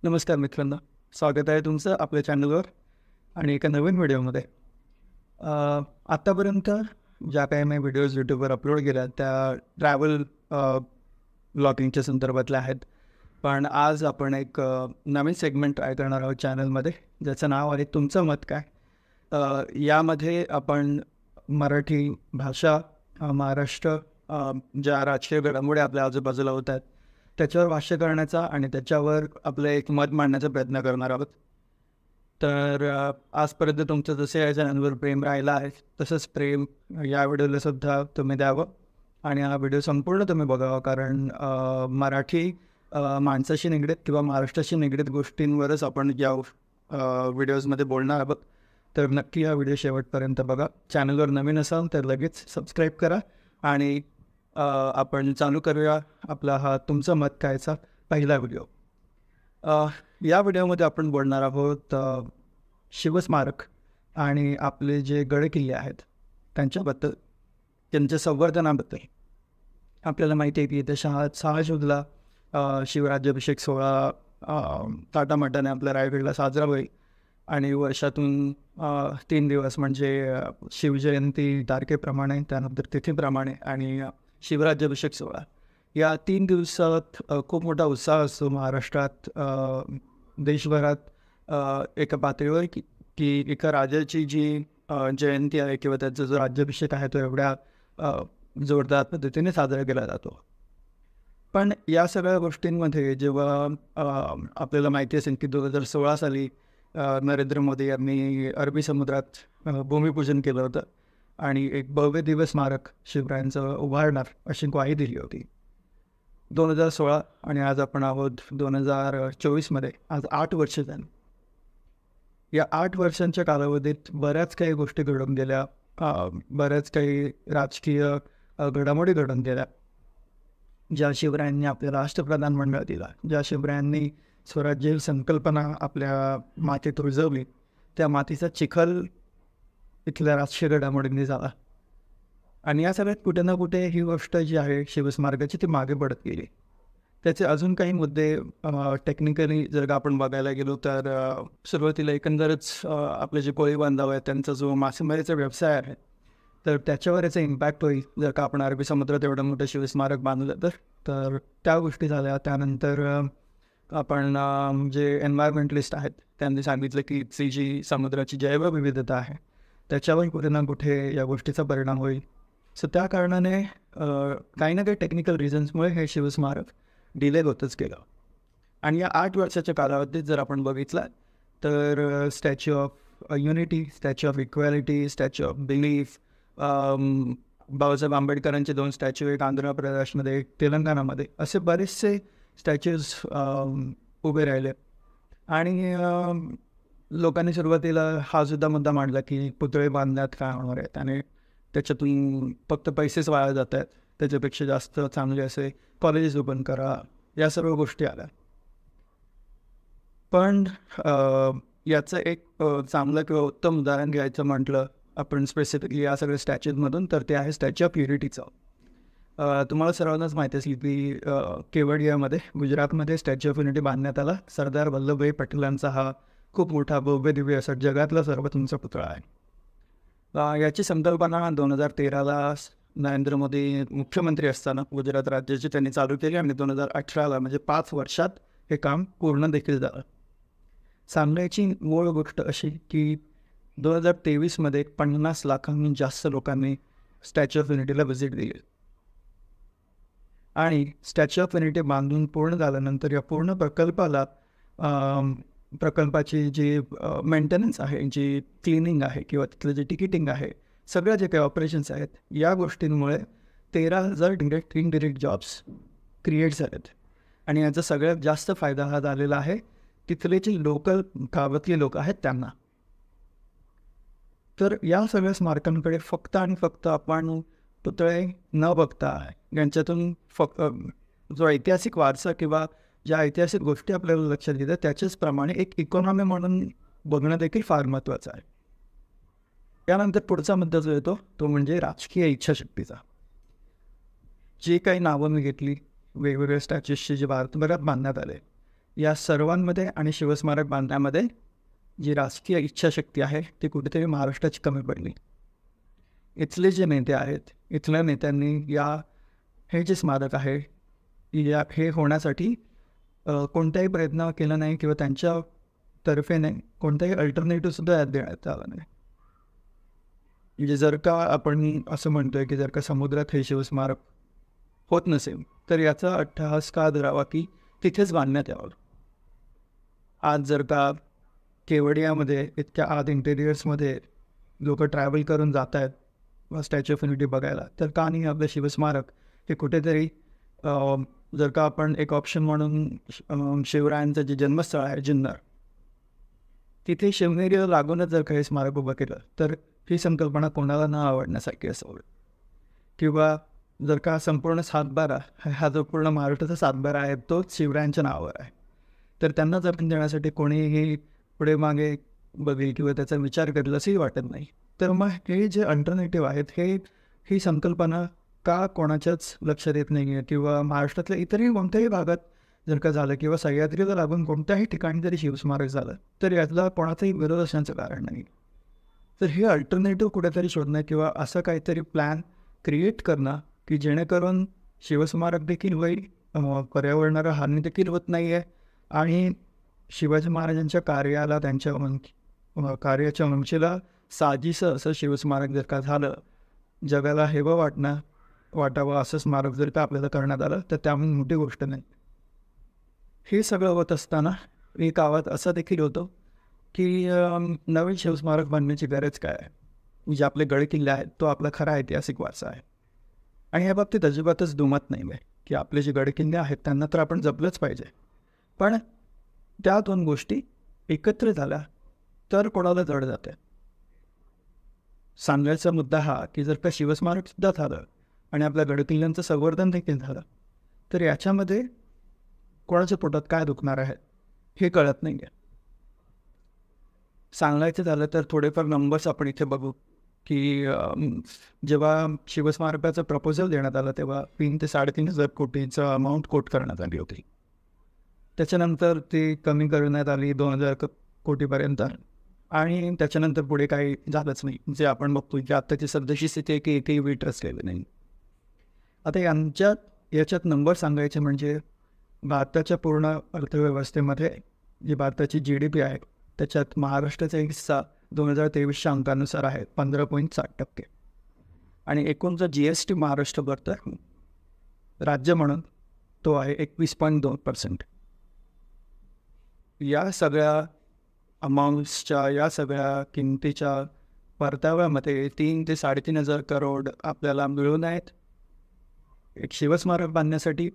नमस्कार मित्रांनो, स्वागत आहे तुमचं आपल्या चॅनलवर आणि एका नवीन व्हिडिओमध्ये. आत्तापर्यंत ज्या काही मी व्हिडिओज यूट्यूबवर अपलोड केल्या त्या ट्रॅव्हल ब्लॉगिंगच्या संदर्भातल्या आहेत. पण आज आपण एक नवीन सेगमेंट ट्राय करणार आहोत चॅनलमध्ये, ज्याचं नाव आहे तुमचं मत काय. यामध्ये आपण मराठी भाषा, महाराष्ट्र, ज्या राजकीय घडामोडी आपल्या आजूबाजूला होत आहेत त्याच्यावर भाष्य करण्याचा आणि त्याच्यावर आपलं एक मत मांडण्याचा प्रयत्न करणार आहोत. तर आजपर्यंत तुमचं जसे या चॅनलवर प्रेम राहिलं आहे तसंच प्रेम या व्हिडिओला सुद्धा तुम्ही द्यावं आणि हा व्हिडिओ संपूर्ण तुम्ही बघावा, कारण मराठी माणसाशी निगडीत किंवा महाराष्ट्राशी निगडीत गोष्टींवरच आपण या व्हिडिओजमध्ये बोलणार आहोत. तर नक्की हा व्हिडिओ शेवटपर्यंत बघा. चॅनलवर नवीन असाल तर लगेच सबस्क्राईब करा आणि आपण चालू करूया आपला हा तुमचं मत कायचा पहिला व्हिडिओ. या व्हिडिओमध्ये आपण बोलणार आहोत शिवस्मारक आणि आपले जे गडकिल्ले आहेत त्यांच्याबद्दल, त्यांच्या संवर्धनाबद्दल. आपल्याला माहिती आहे की ते 6 जूनला शिवराज्याभिषेक सोहळा थाटामाटाने आपल्या रायगडला साजरा होईल आणि वर्षातून 3 दिवस म्हणजे शिवजयंती तारखेप्रमाणे, त्यानंतर तिथीप्रमाणे आणि शिवराज्याभिषेक सोहळा या 3 दिवसात खूप मोठा उत्साह असतो महाराष्ट्रात, देशभरात एका पातळीवर की एका राजाची जी जयंती आहे किंवा त्याचा जो राज्याभिषेक आहे तो एवढ्या जोरदार पद्धतीने साजरा केला जातो. पण या सगळ्या गोष्टींमध्ये जेव्हा आपल्याला माहिती असेल की 2016 साली नरेंद्र मोदी यांनी अरबी समुद्रात भूमिपूजन केलं होतं आणि एक भव्य दिव्य स्मारक शिवरायांचं उभारणार अशी ग्वाही दिली होती 2016. आणि आज आपण आहोत 2024मध्ये. आज 8 वर्ष झाली. या 8 वर्षांच्या कालावधीत बऱ्याच काही गोष्टी घडून गेल्या, बऱ्याच काही राजकीय घडामोडी घडून गेल्या. ज्या शिवरायांनी आपल्या राष्ट्रप्रधान मंडळ दिला, ज्या शिवरायांनी स्वराज्य संकल्पना आपल्या मातीत रुजवली, त्या मातीचा चिखल इथल्या राजकीय घडामोडींनी झाला. आणि या सगळ्यात कुठे ना कुठे ही गोष्ट जी आहे शिवस्मारकाची ती मागे पडत गेली. त्याचे अजून काही मुद्दे टेक्निकली जर का आपण बघायला गेलो तर सुरुवातीला एकंदरच आपले जे कोळी बांधव आहेत त्यांचा जो मासेमारीचा व्यवसाय आहे तर त्याच्यावर याचा इम्पॅक्ट होईल जर का आपण अरबी समुद्रात एवढं मोठं शिवस्मारक बांधलं तर त्या गोष्टी झाल्या. त्यानंतर आपण जे एन्व्हायरमेंटलिस्ट आहेत त्यांनी सांगितलं की इथली जी समुद्राची जैवविविधता आहे त्याच्यावर कुठे ना कुठे या गोष्टीचा परिणाम होईल. सो त्या कारणाने काही ना काही टेक्निकल रिझन्समुळे हे शिवस्मारक डिले होतच गेलं. आणि या 8 वर्षाच्या कालावधीत जर आपण बघितलं तर statue of unity, statue of equality, statue of belief, Babasaheb आंबेडकरांचे 2 स्टॅच्यू, एक आंध्र प्रदेशमध्ये एक तेलंगणामध्ये, असे बरेचसे स्टॅच्यूज उभे राहिले. आणि लोकांनी सुरुवातीला हा सुद्धा मुद्दा मांडला की पुतळे बांधण्यात काय होणार आहे, त्याने त्याच्यातून फक्त पैसेच वाया जात आहेत, त्याच्यापेक्षा जास्त चांगले असे कॉलेजेस ओपन करा, या सर्व गोष्टी आल्या. पण याचं एक चांगलं किंवा उत्तम उदाहरण घ्यायचं म्हटलं आपण स्पेसिफिकली या सगळ्या स्टॅच्यूजमधून तर ते आहे स्टॅच्यू ऑफ युनिटीचं. तुम्हाला सर्वांनाच माहिती असेल की केवडियामध्ये गुजरातमध्ये स्टॅच्यू ऑफ युनिटी बांधण्यात आला. सरदार वल्लभभाई पटेलांचा हा खूप मोठा भव्य दिव्य असा जगातला सर्वात उंच पुतळा आहे. याची संकल्पना 2013ला नरेंद्र मोदी मुख्यमंत्री असताना गुजरात राज्याची त्यांनी चालू केली आणि 2018ला म्हणजे 5 वर्षात हे काम पूर्ण देखील झालं. सांगण्याची मूळ गोष्ट अशी की 2023मध्ये 50 लाखांहून जास्त लोकांनी स्टॅच्यू ऑफ युनिटीला व्हिजिट दिली. आणि स्टॅच्यू ऑफ युनिटी बांधून पूर्ण झाल्यानंतर या पूर्ण प्रकल्पाची जी मेंटेनन्स आहे, जी क्लिनिंग आहे किंवा तिथलं जे तिकिटिंग आहे, सगळ्या जे काही ऑपरेशन्स आहेत या गोष्टींमुळे 13,000 डिरेक्ट इनडिरेक्ट जॉब्स क्रिएट झालेत. आणि याचा सगळ्यात जास्त फायदा हा झालेला आहे तिथले जे लोकल गावातले लोक आहेत त्यांना. तर या सगळ्या स्मारकांकडे फक्त आणि फक्त आपण पुतळे न बघता यांच्यातून फक्त जो ऐतिहासिक वारसा किंवा ज्या ऐतिहासिक गोष्टी आपल्याला लक्षात येतात त्याच्याचप्रमाणे एक इकॉनॉमी म्हणून बघणं देखील फार महत्त्वाचं आहे. त्यानंतर पुढचा मुद्दा जो येतो तो म्हणजे राजकीय इच्छाशक्तीचा. जी काही नावं मी घेतली वेगवेगळ्या स्टॅच्यूजची जे भारतभरात बांधण्यात आले या सर्वांमध्ये आणि शिवस्मारक बांधण्यामध्ये जी राजकीय इच्छाशक्ती आहे ती कुठेतरी महाराष्ट्राची कमी पडली. इथले जे नेते आहेत, इथल्या नेत्यांनी हे जे स्मारक आहे हे होण्यासाठी कोणताही प्रयत्न केला नाही किंवा त्यांच्या तर्फेने कोणताही अल्टरनेटिव्हसुद्धा यात देण्यात आला नाही. म्हणजे जर का आपण असं म्हणतोय की जर का समुद्रात हे शिवस्मारक होत नसेल तर याचा अट्टहास का धरावा की तिथेच बांधण्यात यावं. आज जर का केवडियामध्ये इतक्या आत इंटेरियर्समध्ये लोक ट्रॅव्हल करून जात आहेत स्टॅच्यू ऑफ युनिटी बघायला, तर का नाही आपलं शिवस्मारक हे कुठेतरी जर का आपण एक ऑप्शन म्हणून शिवरायांचं जे जन्मस्थळ आहे जुन्नर, तिथे शिवनेरीला लागूनच जर काही स्मारक उभं केलं तर ही संकल्पना कोणाला न आवडण्यासारखी असावी. किंवा जर का संपूर्ण सातबारा हा जो पूर्ण महाराष्ट्राचा सातबारा आहे तोच शिवरायांच्या नावावर आहे, तर त्यांना जमीन देण्यासाठी कोणीही पुढे मागे बघेल किंवा त्याचा विचार करेल असंही वाटत नाही. तर मग हे जे अल्टरनेटिव्ह आहेत ही संकल्पना का कोणाच्याच लक्षात येत नाही आहे. किंवा महाराष्ट्रातल्या इतरही कोणत्याही भागात जर का झालं किंवा सह्याद्रीला लागून कोणत्याही ठिकाणी जरी शिवस्मारक झालं तर यातला कोणाचाही विरोध असण्याचं कारण नाही. तर हे अल्टरनेटिव्ह कुठेतरी शोधणं किंवा असं काहीतरी प्लॅन क्रिएट करणं की जेणेकरून शिवस्मारक देखील होईल, पर्यावरणाला हानी देखील होत नाही आहे आणि शिवाजी महाराजांच्या कार्याला त्यांच्या कार्याच्या उंचीला साजेसं असं शिवस्मारक जर का झालं, जगाला हेवं वाटावं असं स्मारक जर का आपल्याला करण्यात आलं तर त्यामुळे मोठी गोष्ट नाही. हे सगळं होत असताना एक गावात असं देखील होतं की नवीन शिवस्मारक बांधण्याची गरज काय आहे. जे आपले गडकिल्ले आहेत तो आपला खरा ऐतिहासिक वारसा आहे आणि या बाबतीत अजिबातच दुमत नाही आहे की आपले जे गडकिल्ले आहेत त्यांना तर आपण जपलंच पाहिजे. पण त्या दोन गोष्टी एकत्र झाल्या तर कोणाला जड जाते. सांगायचा मुद्दा हा की जर का शिवस्मारकसुद्धा झालं आणि आपल्या गडकिल्ल्यांचं संवर्धन देखील झालं तर याच्यामध्ये कोणाच्या पोटात काय दुखणार आहे हे कळत नाही आहे. सांगायचं झालं तर थोडेफार नंबर्स आपण इथे बघू की जेव्हा शिवस्मारकाचं प्रपोजल देण्यात आलं तेव्हा 3,000 ते 3,500 कोटीचं अमाऊंट कोट करण्यात आली होती. त्याच्यानंतर ती कमी करण्यात आली 2,000 कोटीपर्यंत आणि त्याच्यानंतर पुढे काही झालंच नाही. जे आपण बघतो की आत्ताची सध्याची स्थिती आहे की एकही वीट रचलेलं नाही. आता याच्यात नंबर सांगायचे म्हणजे भारताच्या पूर्ण अर्थव्यवस्थेमध्ये जी भारताची GDP आहे त्याच्यात महाराष्ट्राचा हिस्सा 2023च्या अंकानुसार आहे 15.7% आणि एकूणचा GST महाराष्ट्र भरतं राज्य म्हणून तो आहे 21.2%. या सगळ्या अमाऊंट्सच्या या सगळ्या किमतीच्या परताव्यामध्ये 3,000 ते 3,500 करोड आपल्याला मिळून आहेत एक शिवस्मारक बांधण्यासाठी.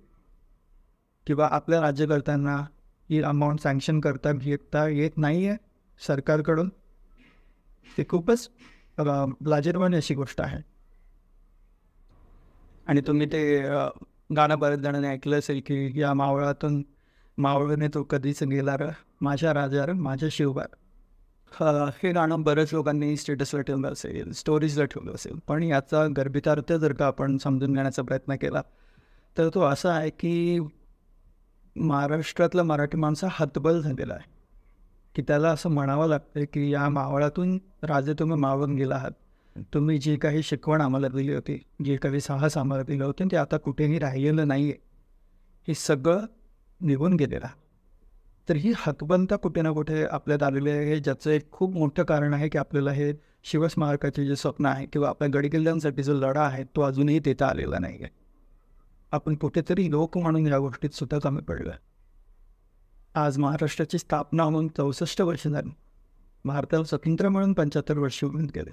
किंवा आपल्या राज्यकर्त्यांना ही अमाऊंट सँक्शन घेता येत नाही आहे सरकारकडून. ते खूपच लाजिरवाणी अशी गोष्ट आहे. आणि तुम्ही ते गाणं बऱ्याच जणांनी ऐकलं असेल की या मावळाने तो कधीच गेला र माझ्या राजा माझ्या शिवबार. हे गाणं बऱ्याच लोकांनी स्टेटसला ठेवलं असेल, स्टोरीजला ठेवलं असेल. पण याचा गर्भितार्थ जर का आपण समजून घेण्याचा प्रयत्न केला तर तो असा आहे की महाराष्ट्रातला मराठी माणसा हतबल झालेला आहे की त्याला असं म्हणावं लागतं की या मावळातून राजे तुम्ही मावून गेला आहात. तुम्ही जी काही शिकवण आम्हाला दिली होती, जे काही साहस आम्हाला दिलं होतं ते आता कुठेही राहिलेलं नाही आहे, हे सगळं निघून गेलेलं. तर ही हतबलता कुठे ना कुठे आपल्यात आलेली आहे, ज्याचं एक खूप मोठं कारण आहे की आपल्याला हे शिवस्मारकाचे जे स्वप्न आहे किंवा आपल्या गडकिल्ल्यांसाठी जो लढा आहे तो अजूनही देता आलेला नाही आहे. आपण कुठेतरी लोक म्हणून या गोष्टीत सुद्धा कमी पडलं. आज महाराष्ट्राची स्थापना होऊन 64 वर्ष झाली. भारताला स्वतंत्र म्हणून 75 वर्ष होऊन गेले.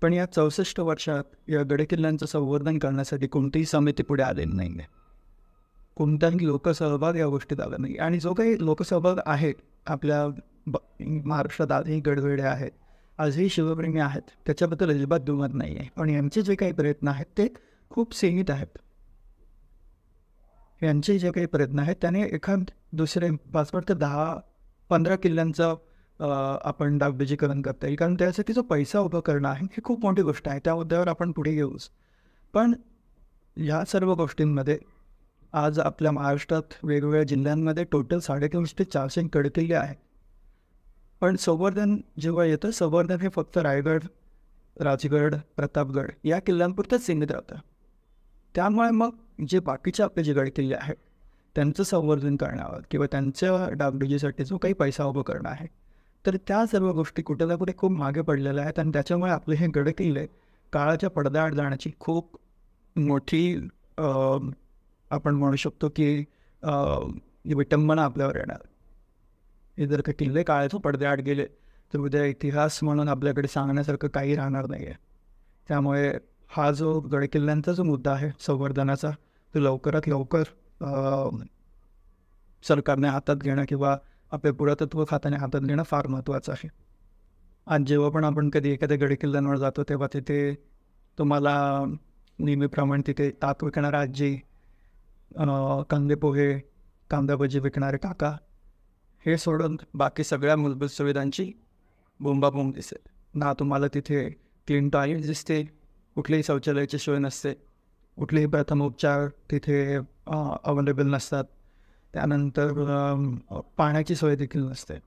पण या 64 वर्षात या गडकिल्ल्यांचं संवर्धन करण्यासाठी कोणतीही समिती पुढे आलेली नाही आहे. कोणताही लोकसहभाग या गोष्टीत आला नाही. आणि जो काही लोकसहभाग आहे आपल्या महाराष्ट्रात आजही गडवेडे आहेत, आजही शिवप्रेमी आहेत, त्याच्याबद्दल अजिबात दुमत नाही आहे. पण यांचे जे काही प्रयत्न आहेत ते खूप सीमित आहेत. यांचे जे काही प्रयत्न आहेत त्याने दुसरे 5 ते 10-15 किल्ल्यांचं आपण डागडुजीकरण करता येईल. कारण त्यासाठी जो पैसा उभा करणं आहे ही खूप मोठी गोष्ट आहे. त्या मुद्द्यावर आपण पुढे येऊच. पण ह्या सर्व गोष्टींमध्ये आज आपल्या महाराष्ट्रात वेगवेगळ्या जिल्ह्यांमध्ये टोटल 350 ते 400 गडकिल्ले आहेत. पण संवर्धन जेव्हा येतं, संवर्धन हे फक्त रायगड, राजगड, प्रतापगड या किल्ल्यांपुरतंच सीमित राहतं. त्यामुळे मग जे बाकीचे आपले जे गडकिल्ले आहेत त्यांचं संवर्धन करण्यावर किंवा त्यांच्या डागडुजीसाठी जो काही पैसा उभं करणं आहे, तर त्या सर्व गोष्टी कुठे ना कुठे खूप मागे पडलेल्या आहेत. आणि त्याच्यामुळे आपले हे गडकिल्ले काळाच्या पडद्याआड जाण्याची खूप मोठी आपण म्हणू शकतो की विटंबना आपल्यावर येणार. हे जर का किल्ले काळाच्या पडद्याआड गेले तर उद्या इतिहास म्हणून आपल्याकडे सांगण्यासारखं काही राहणार नाही आहे. त्यामुळे हा जो गडकिल्ल्यांचा जो मुद्दा आहे संवर्धनाचा, तो लवकरात लवकर सरकारने हातात घेणं किंवा आपल्या पुरातत्व खात्याने हातात घेणं फार महत्त्वाचं आहे. आज जेव्हा पण आपण कधी एखाद्या गडकिल्ल्यांवर जातो तेव्हा तिथे तुम्हाला नेहमीप्रमाणे तिथे ताक विकणारा आजी, कांदे पोहे, कांदा भजी विकणारे काका, हे सोडून बाकी सगळ्या मूलभूत सुविधांची बोंबाबोंब दिसेल ना. तुम्हाला तिथे क्लीन टॉयलेट दिसते, कुठलीही शौचालयाची सोय नसते, कुठलेही प्रथमोपचार तिथे अवेलेबल नसतात, त्यानंतर पाण्याची सोय देखील नसते.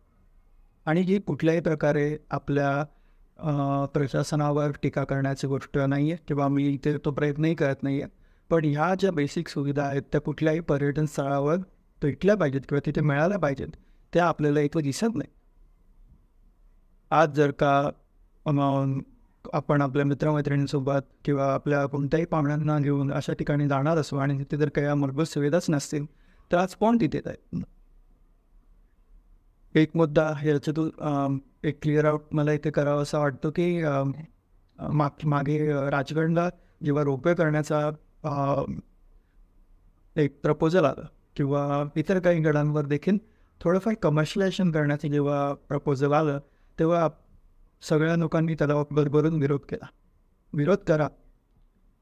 आणि ही कुठल्याही प्रकारे आपल्या प्रशासनावर टीका करण्याची गोष्ट नाही आहे किंवा मी इथे तो प्रयत्नही करत नाही आहे. पण ह्या ज्या बेसिक सुविधा आहेत त्या कुठल्याही पर्यटन स्थळावर भेटल्या पाहिजेत किंवा तिथे मिळाल्या पाहिजेत, त्या आपल्याला इथं दिसत नाही. आज जर का आपण आपल्या मित्रमैत्रिणींसोबत किंवा आपल्या कोणत्याही पाहुण्यांना घेऊन अशा ठिकाणी जाणार असू आणि तिथे जर काही मूलभूत सुविधाच नसतील तर आज कोण तिथे जाईल? एक मुद्दा ह्याच्यातून एक क्लिअर आउट मला इथे करावं असं वाटतं की मागे राजगडला जेव्हा रोपवे करण्याचा एक प्रपोजल आलं किंवा इतर काही गडांवर देखील थोडंफार कमर्शियलायझेशन करण्याचं जेव्हा प्रपोजल आलं तेव्हा सगळ्या लोकांनी त्याला भरभरून विरोध केला. विरोध करा,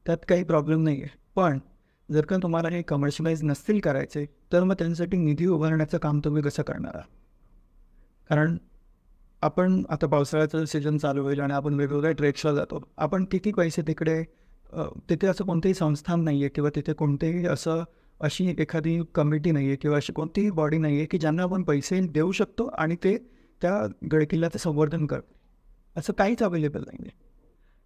त्यात काही प्रॉब्लेम नाही आहे. पण जर का तुम्हाला हे कमर्शियलाइज नसतील करायचे तर मग त्यांच्यासाठी निधी उभारण्याचं काम तुम्ही कसं करणार आहात? कारण आपण आता पावसाळ्याचं सीझन चालू होईल आणि आपण वेगवेगळ्या ट्रेक्सला जातो. आपण किती पैसे तिकडे तिथे असं कोणतेही संस्थान नाही आहे किंवा तिथे कोणतेही अशी एखादी कमिटी नाही आहे किंवा अशी कोणतीही बॉडी नाही आहे की ज्यांना आपण पैसे देऊ शकतो आणि ते त्या गडकिल्ल्याचं संवर्धन करतो. असं काहीच अवेलेबल नाही आहे.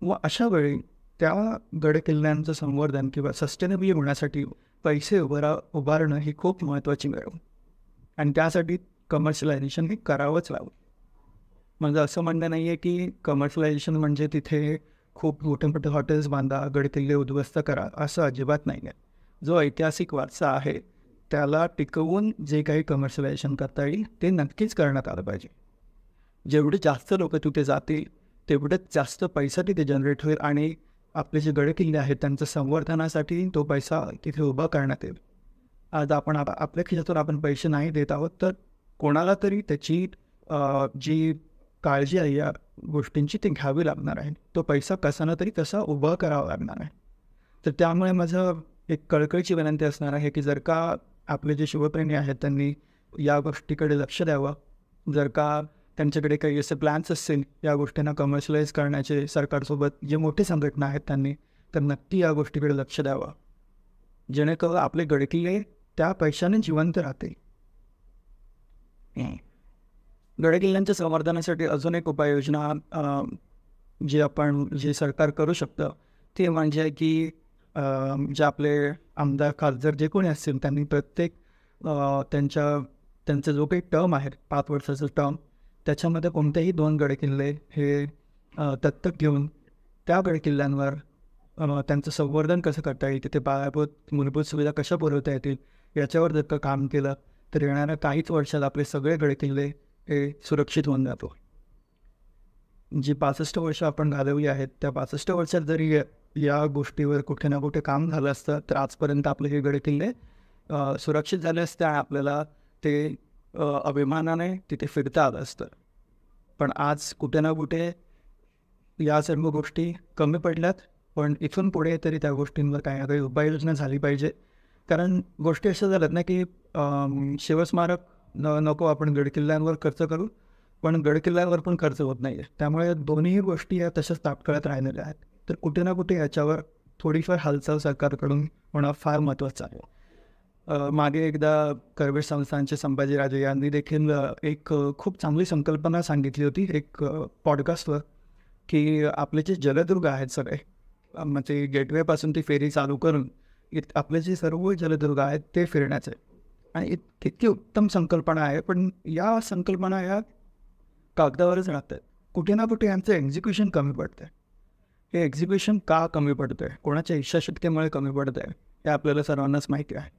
व अशा वेळी त्या गडकिल्ल्यांचं संवर्धन किंवा सस्टेनेबल होण्यासाठी पैसे उभारणं ही खूप महत्त्वाची वेळ आणि त्यासाठी कमर्शियलायझेशन हे करावंच लागतं. म्हणजे असं म्हणणं नाही आहे की कमर्शियलायझेशन म्हणजे तिथे खूप मोठे मोठे हॉटेल्स बांधा, गडकिल्ले उद्ध्वस्त करा, असं अजिबात नाही आहे. जो ऐतिहासिक वारसा आहे त्याला टिकवून जे काही कमर्शियलायझेशन करता येईल ते नक्कीच करण्यात आलं पाहिजे. जेवढे जास्त लोक तिथे जातील तेवढंच जास्त पैसा तिथे जनरेट होईल आणि आपले जे गडकिल्ले आहेत त्यांचं संवर्धनासाठी तो पैसा तिथे उभा करण्यात येईल. आज आपण आपल्या खिशातून आपण पैसे नाही देत आहोत तर कोणाला तरी त्याची जी काळजी आहे या गोष्टींची ती घ्यावी लागणार आहे. तो पैसा कसा ना तरी तसा उभा करावा लागणार आहे. तर त्यामुळे माझं एक कळकळीची विनंती असणार आहे की जर का आपले जे शिवप्रेमी आहेत त्यांनी या गोष्टीकडे लक्ष द्यावं. जर का त्यांच्याकडे काही असे प्लॅन्स असतील या गोष्टींना कमर्शियलाइज करण्याचे सरकारसोबत जे मोठे संघटना आहेत त्यांनी, तर नक्की या गोष्टीकडे लक्ष द्यावं जेणेकरून आपले गडकिल्ले त्या पैशाने जिवंत राहतील. गडकिल्ल्यांच्या संवर्धनासाठी अजून एक उपाययोजना जे सरकार करू शकतं ते म्हणजे की जे आपले आमदार खासदार जे कोणी असतील त्यांनी प्रत्येक त्यांचा जो काही टर्म आहे 5 वर्षाचं टर्म त्याच्यामध्ये कोणतेही 2 गडकिल्ले हे दत्तक घेऊन त्या गडकिल्ल्यांवर त्यांचं संवर्धन कसं करता येईल, तिथे पायाभूत मूलभूत सुविधा कशा पुरवता येतील याच्यावर जर का काम केलं तर येणाऱ्या काहीच वर्षात आपले सगळे गडकिल्ले हे सुरक्षित होऊन जातो. जी 65 वर्ष आपण घालवली आहेत त्या 65 वर्षात जरी या गोष्टीवर कुठे ना कुठे काम झालं असतं तर आजपर्यंत आपले हे गडकिल्ले सुरक्षित झाले असते आणि आपल्याला ते अभिमानाने तिथे फिरता आलं असतं. पण आज कुठे ना कुठे या सर्व गोष्टी कमी पडल्यात. पण इथून पुढे तरी त्या गोष्टींवर काही ना काही उपाययोजना झाली पाहिजे. कारण गोष्टी अशा झाल्यात ना की शिवस्मारक नको आपण गडकिल्ल्यांवर खर्च करू पण गडकिल्ल्यांवर पण खर्च होत नाही आहे. त्यामुळे दोन्ही गोष्टी या तशाच ताटकळत राहिलेल्या आहेत. तर कुठे ना कुठे याच्यावर थोडीफार हालचाल सरकारकडून होणं फार महत्त्वाचं आहे. मागे एकदा कर्वे संस्थानचे संभाजीराजे यांनी देखील एक खूप चांगली संकल्पना सांगितली होती एक पॉडकास्टवर, की आपले जे जलदुर्ग आहेत सगळे, म्हणजे गेटवेपासून ती फेरी चालू करून आपले जे सर्व जलदुर्ग आहेत ते फिरण्याचे. आणि इतकी उत्तम संकल्पना आहे, पण या संकल्पना या कागदावरच राहतात. कुठे ना कुठे यांचं एक्झिक्युशन कमी पडतं आहे. हे एक्झिक्युशन का कमी पडतं आहे, कोणाच्या इच्छाशक्तीमुळे कमी पडतं आहे, हे आपल्याला सर्वांनाच माहिती आहे.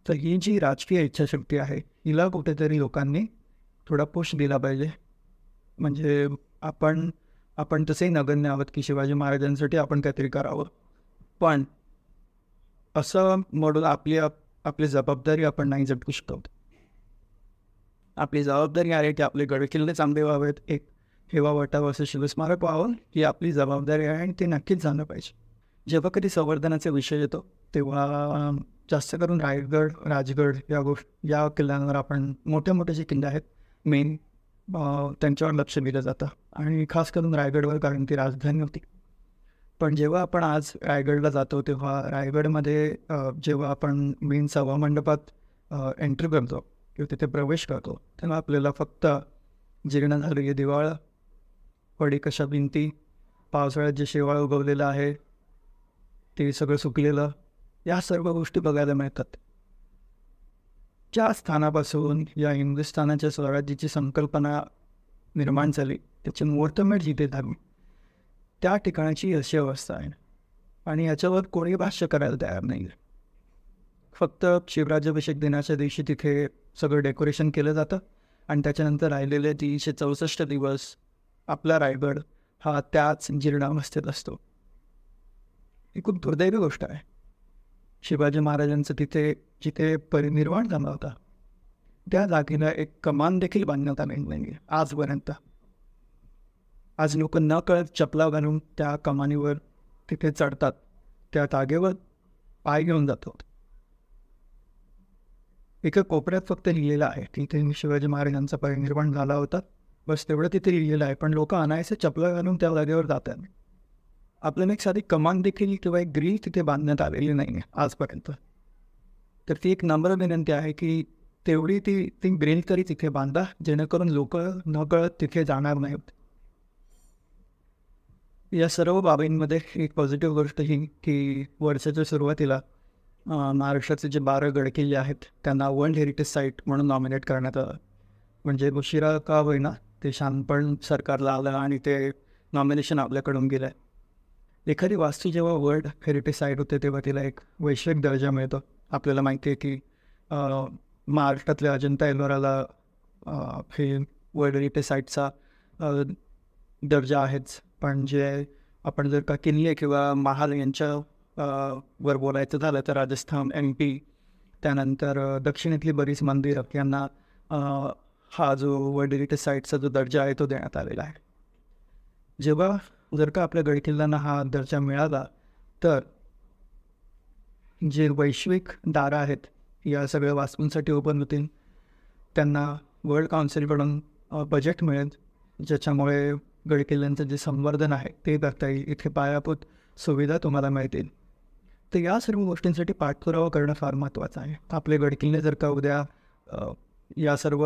तर ही जी राजकीय इच्छाशक्ती आहे, हिला कुठेतरी लोकांनी थोडा पुश दिला पाहिजे. म्हणजे आपण तसेही नगण्य आहोत की शिवाजी महाराजांसाठी आपण काहीतरी करावं, पण असं म्हणून आपली जबाबदारी आपण नाही झटकू शकतो. आपली जबाबदारी आहे की आपले गडकिल्ले चांगले व्हावेत, एक हेवा वाटावं, असं शिवस्मारक व्हावं, ही आपली जबाबदारी आहे आणि ते नक्कीच झालं पाहिजे. जेव्हा कधी संवर्धनाचा विषय येतो तेव्हा जास्त करून रायगड, राजगड या किल्ल्यांवर आपण मोठे जे किल्ले आहेत मेन, त्यांच्यावर लक्ष दिलं जातं आणि खास करून रायगडवर, कारण ती राजधानी होती. पण जेव्हा आपण आज रायगडला जातो तेव्हा रायगडमध्ये जेव्हा आपण मेन सभामंडपात एंट्री करतो किंवा तिथे प्रवेश करतो, तेव्हा आपल्याला फक्त जीर्ण झालेली दिवाळ, पडीकशा भिंती, पावसाळ्यात जे शेवाळ उगवलेलं आहे ते सगळं सुकलेलं, या सर्व गोष्टी बघायला मिळतात. ज्या स्थानापासून या हिंदुस्थानाच्या स्वराज्याची संकल्पना निर्माण झाली, त्याची मुहूर्तमेढ जिथे झाली, त्या ठिकाणाची अशी अवस्था आहे आणि याच्यावर कोणी भाष्य करायला तयार नाही. फक्त शिवराज्याभिषेक दिनाच्या दिवशी तिथे सगळं डेकोरेशन केलं जातं आणि त्याच्यानंतर राहिलेले 364 दिवस आपला रायगड हा त्याच जीर्णावस्थेत असतो. ही खूप दुर्दैवी गोष्ट आहे. शिवाजी महाराजांचं तिथे जिथे परिनिर्वाण झाला होता त्या जागेला एक कमान देखील बांधण्यात आलेली नाही आजपर्यंत. आज लोक न कळत चपला घालून त्या कमानीवर तिथे चढतात, त्या जागेवर पाय घेऊन जातात. एका कोपऱ्यात फक्त लिहिलेलं आहे तिथे शिवाजी महाराजांचा परिनिर्वाण झाला होता, बस तेवढं तिथे लिहिलेलं आहे, पण लोक अनायसे चपला घालून त्या जागेवर जातात. आपल्याला एक साधी कमान देखील किंवा एक ग्रिल तिथे बांधण्यात आलेली नाही आजपर्यंत. तर ती एक नम्र विनंती आहे की तेवढी ती ग्रिल तरी तिथे बांधा, जेणेकरून लोक न कळत तिथे जाणार नाहीत. या सर्व बाबींमध्ये एक पॉझिटिव्ह गोष्ट ही की वर्षाच्या सुरुवातीला महाराष्ट्राचे जे 12 गडकिल्ले आहेत त्यांना वर्ल्ड हेरिटेज साईट म्हणून नॉमिनेट करण्यात आलं. म्हणजे उशिरा का होईना ते शानपण सरकारला आलं आणि ते नॉमिनेशन आपल्याकडून गेलं आहे. एखादी वास्तू जेव्हा वर्ल्ड हेरिटेज साईट होते तेव्हा तिला एक वैश्विक दर्जा मिळतो. आपल्याला माहिती आहे की महाराष्ट्रातल्या अजंता एलोराला हे वर्ल्ड हेरिटेज साईटचा दर्जा आहेच. पण जे आपण जर का किल्ले किंवा महाल यांच्या वर बोलायचं झालं तर राजस्थान, MP, त्यानंतर दक्षिणेतली बरीच मंदिरं यांना हा जो वर्ल्ड हेरिटेज साईटचा जो दर्जा आहे तो देण्यात आलेला आहे. जेव्हा जर का आपल्या गडकिल्ल्यांना हा दर्जा मिळाला तर जे वैश्विक दारं आहेत या सगळ्या वास्तूंसाठी ओपन होतील. त्यांना वर्ल्ड काउन्सिलकडून बजेट मिळेल, ज्याच्यामुळे गडकिल्ल्यांचं जे संवर्धन आहे ते करता येईल. इथे पायाभूत सुविधा तुम्हाला मिळतील. तर या सर्व गोष्टींसाठी पाठपुरावा करणं फार महत्त्वाचं आहे. आपले गडकिल्ले जर का उद्या या सर्व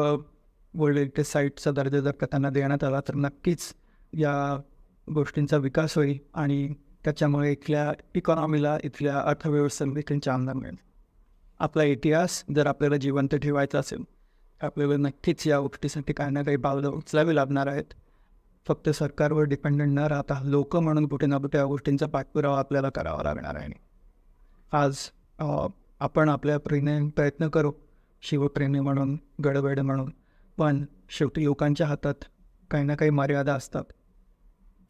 वर्ल्ड हेरिटेज साईटचा दर्जा जर का त्यांना देण्यात आला तर नक्कीच या गोष्टींचा विकास होईल आणि त्याच्यामुळे इथल्या इकॉनॉमीला, इथल्या अर्थव्यवस्थेला देखील चालना मिळेल. आपला इतिहास जर आपल्याला जिवंत ठेवायचा असेल आपल्याला नक्कीच या गोष्टीसाठी काही ना काही पावलं उचलावी लागणार आहेत. फक्त सरकारवर डिपेंडंट न राहता लोक म्हणून कुठे ना कुठे या गोष्टींचा पाठपुरावा आपल्याला करावा लागणार आहे. आज आपण आपल्या प्रयत्न करू, शिवप्रेमी म्हणून, गडबड म्हणून, पण शेवटी लोकांच्या हातात काही ना काही मर्यादा असतात.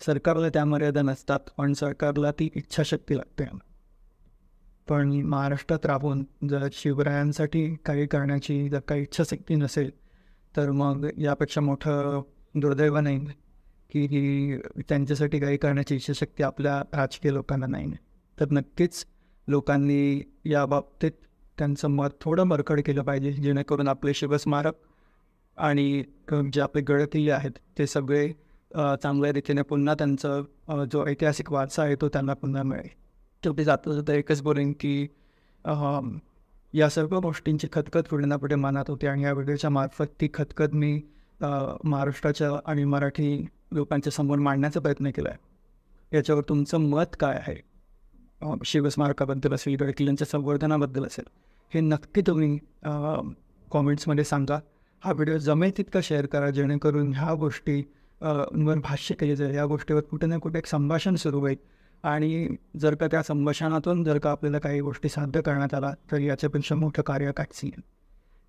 सरकारला त्या मर्यादा नसतात, पण सरकारला ती इच्छाशक्ती लागते. पण महाराष्ट्रात राहून जर शिवरायांसाठी काही करण्याची जर काही इच्छाशक्ती नसेल तर मग यापेक्षा मोठं दुर्दैव नाही की त्यांच्यासाठी काही करण्याची इच्छाशक्ती आपल्या राजकीय लोकांना नाही. तर नक्कीच लोकांनी या बाबतीत त्यांचं मत थोडं मरकड केलं पाहिजे, जेणेकरून आपले शिवस्मारक आणि जे आपले गडकिल्ले आहेत ते सगळे चांगल्या रीतीने पुन्हा त्यांचं जो ऐतिहासिक वारसा आहे तो त्यांना पुन्हा मिळेल. शेवटी जाता जाता एकच बोलेन की या सर्व गोष्टींची खतखत पुढे ना पुढे मनात होती आणि या व्हिडिओच्या मार्फत ती खतखत मी महाराष्ट्राच्या आणि मराठी लोकांच्या समोर मांडण्याचा प्रयत्न केला आहे. याच्यावर तुमचं मत काय आहे? शिवस्मारकाबद्दल असेल, गड किल्ल्यांच्या संवर्धनाबद्दल असेल, हे नक्की तुम्ही कॉमेंट्समध्ये सांगा. हा व्हिडिओ जमेल तितका शेअर करा, जेणेकरून ह्या गोष्टी वर भाष्य केले जाईल. या गोष्टीवर कुठे ना कुठे एक संभाषण सुरू होईल आणि जर का त्या संभाषणातून जर का आपल्याला काही गोष्टी साध्य करण्यात आला तर याच्यापेक्षा मोठं कार्य काहीच नाही.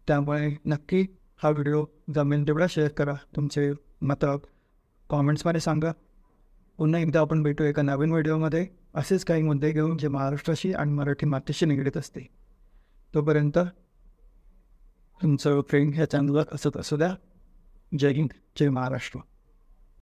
त्यामुळे नक्की हा व्हिडिओ जमेल तेवढा शेअर करा. तुमचे मतं कॉमेंट्समध्ये सांगा. पुन्हा एकदा आपण भेटू एका नवीन व्हिडिओमध्ये असेच काही मुद्दे घेऊन जे महाराष्ट्राशी आणि मराठी मातीशी निगडीत असते. तोपर्यंत तुमचं प्रेम ह्या चॅनलवर असत असू द्या. जय हिंद, जय महाराष्ट्र.